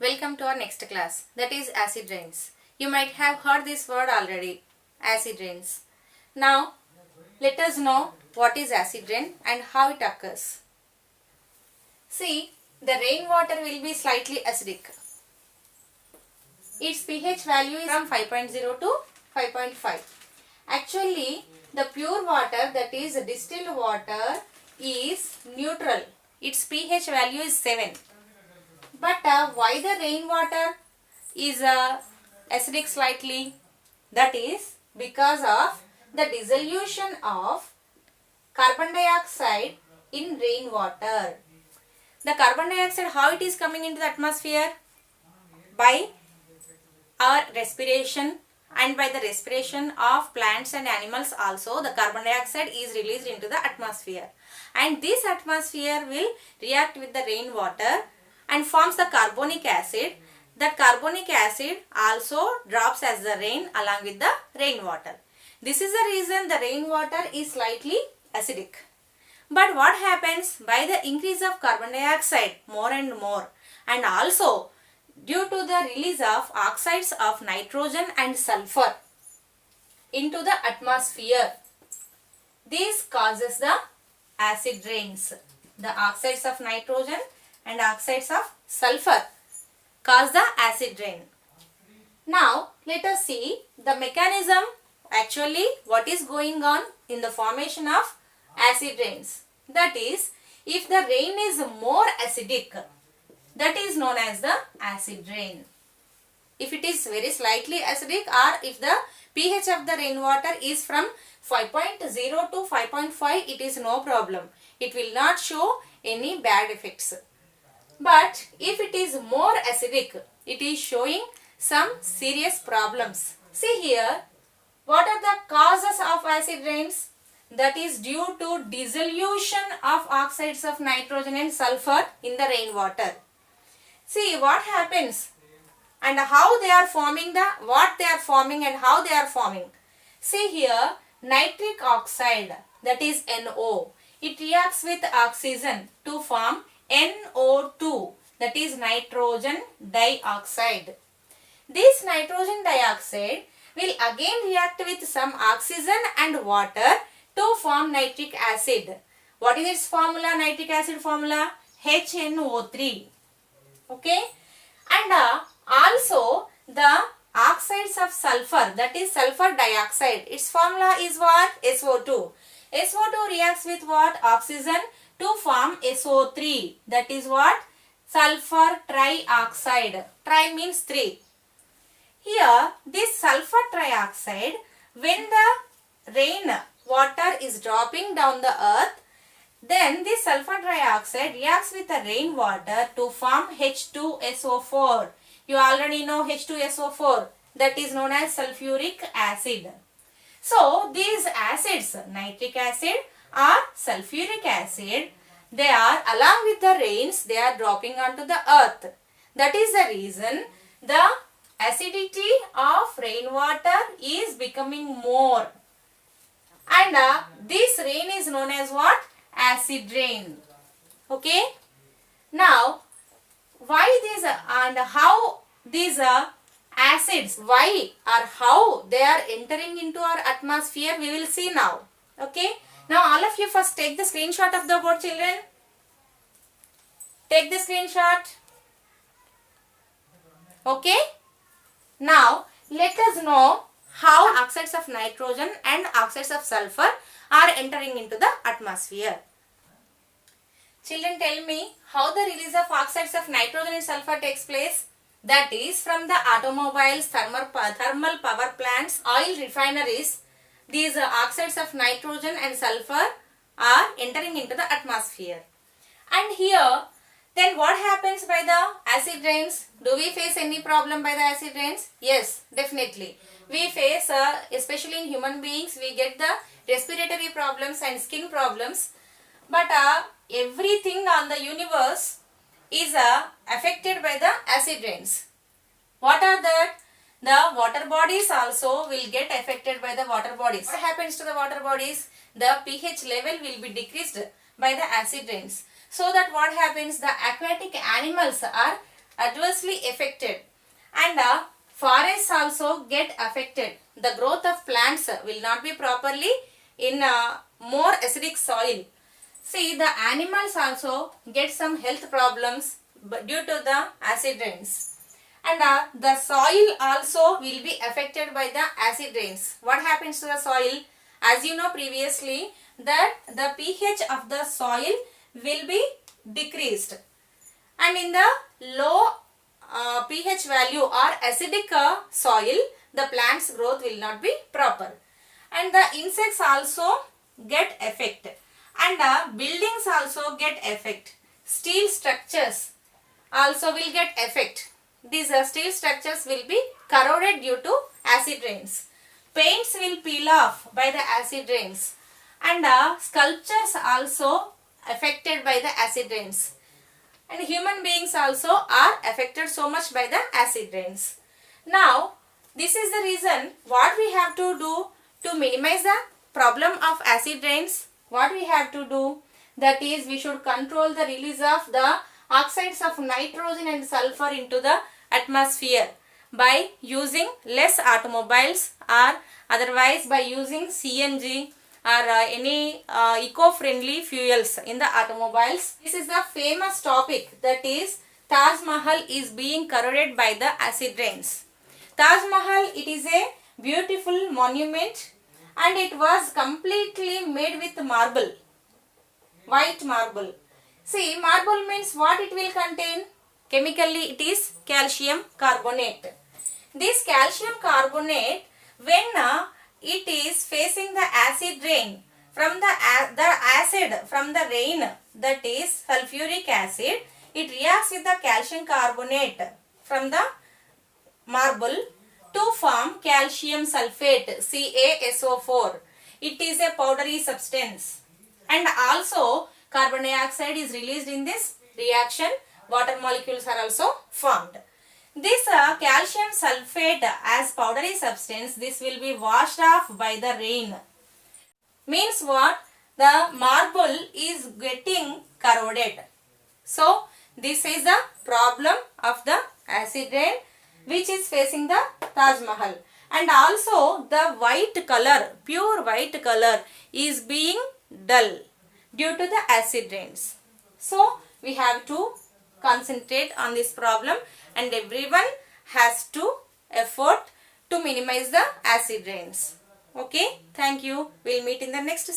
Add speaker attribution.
Speaker 1: Welcome to our next class, that is acid rains. You might have heard this word already, acid rains. Now, let us know what is acid rain and how it occurs. See, the rainwater will be slightly acidic. Its pH value is from 5.0 to 5.5. Actually, the pure water, that is distilled water, is neutral. Its pH value is 7. But why the rainwater is acidic slightly? That is because of the dissolution of carbon dioxide in rainwater. The carbon dioxide, how it is coming into the atmosphere? By our respiration, and by the respiration of plants and animals also the carbon dioxide is released into the atmosphere. And this atmosphere will react with the rainwater and forms the carbonic acid. That carbonic acid also drops as the rain along with the rainwater. This is the reason the rainwater is slightly acidic. But what happens by the increase of carbon dioxide more and more, and also due to the release of oxides of nitrogen and sulfur into the atmosphere, this causes the acid rains. The oxides of nitrogen and oxides of sulfur cause the acid rain. Now let us see the mechanism, actually what is going on in the formation of acid rains. That is, if the rain is more acidic, that is known as the acid rain. If it is very slightly acidic, or if the pH of the rainwater is from 5.0 to 5.5, it is no problem. It will not show any bad effects. But if it is more acidic, it is showing some serious problems. See here, what are the causes of acid rains? That is due to dissolution of oxides of nitrogen and sulfur in the rainwater. See what happens and how they are forming, what they are forming and how they are forming. See here, nitric oxide, that is NO. It reacts with oxygen to form NO2, that is nitrogen dioxide. This nitrogen dioxide will again react with some oxygen and water to form nitric acid. What is its formula, nitric acid formula? HNO3. Okay, and also the oxides of sulfur, that is sulfur dioxide, its formula is what? SO2. SO2 reacts with what? Oxygen to form SO3, that is what? Sulfur trioxide. Tri means 3. Here this sulfur trioxide, when the rain water is dropping down the earth, then this sulfur trioxide reacts with the rainwater to form H2SO4. You already know H2SO4, that is known as sulfuric acid. So these acids, nitric acid or sulfuric acid, they are along with the rains, they are dropping onto the earth. That is the reason the acidity of rainwater is becoming more. And this rain is known as what? Acid rain. Okay. Now, why these and how these acids, why or how they are entering into our atmosphere, we will see now. Okay. Now, all of you first take the screenshot of the board, children. Take the screenshot. Okay. Now, let us know how oxides of nitrogen and oxides of sulfur are entering into the atmosphere. Children, tell me how the release of oxides of nitrogen and sulfur takes place. That is from the automobiles, thermal power plants, oil refineries. These oxides of nitrogen and sulfur are entering into the atmosphere. And here, then what happens by the acid rains? Do we face any problem by the acid rains? Yes, definitely. We face, especially in human beings, we get the respiratory problems and skin problems. But everything on the universe is affected by the acid rains. What are that? The water bodies also will get affected by the water bodies. What happens to the water bodies? The pH level will be decreased by the acid rains. So that what happens? The aquatic animals are adversely affected, and forests also get affected. The growth of plants will not be properly in more acidic soil. See, the animals also get some health problems due to the acid rains. And the soil also will be affected by the acid rains. What happens to the soil? As you know previously, that the pH of the soil will be decreased. And in the low pH value or acidic soil, the plant's growth will not be proper. And the insects also get affected. And buildings also get affected. Steel structures also will get affected. These steel structures will be corroded due to acid rains. Paints will peel off by the acid rains. And sculptures also affected by the acid rains. And human beings also are affected so much by the acid rains. Now, this is the reason what we have to do to minimize the problem of acid rains. What we have to do, that is, we should control the release of the oxides of nitrogen and sulfur into the atmosphere by using less automobiles, or otherwise by using CNG or any eco-friendly fuels in the automobiles. This is the famous topic, that is Taj Mahal is being corroded by the acid rains. Taj Mahal, it is a beautiful monument and it was completely made with marble, white marble. See, marble means what it will contain? Chemically it is calcium carbonate. This calcium carbonate, when it is facing the acid rain, from the acid from the rain, that is sulfuric acid, it reacts with the calcium carbonate from the marble to form calcium sulfate, CaSO4. It is a powdery substance. And also carbon dioxide is released in this reaction. Water molecules are also formed. This calcium sulfate as powdery substance, this will be washed off by the rain. Means what? The marble is getting corroded. So, this is the problem of the acid rain which is facing the Taj Mahal. And also the white color, pure white color is being dull due to the acid rains. So, we have to concentrate on this problem and everyone has to effort to minimize the acid rains. Okay, thank you. We'll meet in the next session.